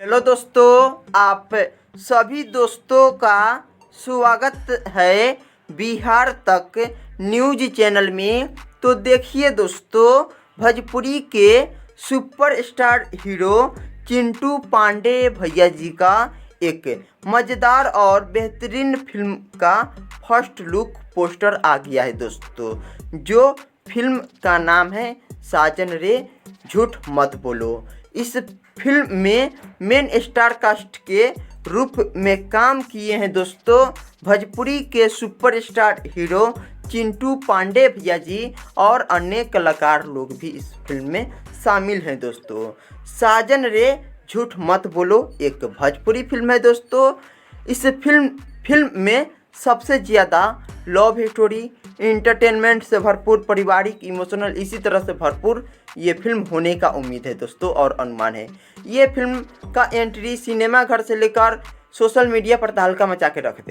Hello दोस्तों, आप सभी दोस्तों का स्वागत है बिहार तक न्यूज चैनल में। तो देखिए दोस्तों, भोजपुरी के सुपरस्टार हीरो चिंटू पांडे भैया जी का एक मज़ेदार और बेहतरीन फिल्म का फर्स्ट लुक पोस्टर आ गया है दोस्तों। जो फिल्म का नाम है साजन रे झूठ मत बोलो। इस फिल्म में मेन स्टार कास्ट के रूप में काम किए हैं दोस्तों भोजपुरी के सुपरस्टार हीरो चिंटू पांडे भैया जी, और अन्य कलाकार लोग भी इस फिल्म में शामिल हैं दोस्तों। साजन रे झूठ मत बोलो एक भोजपुरी फिल्म है दोस्तों। इस फिल्म में सबसे ज़्यादा लव स्टोरी, इंटरटेनमेंट से भरपूर, पारिवारिक, इमोशनल, इसी तरह से भरपूर ये फिल्म होने का उम्मीद है दोस्तों और अनुमान है। ये फिल्म का एंट्री सिनेमा घर से लेकर सोशल मीडिया पर तहलका मचा के रख दे।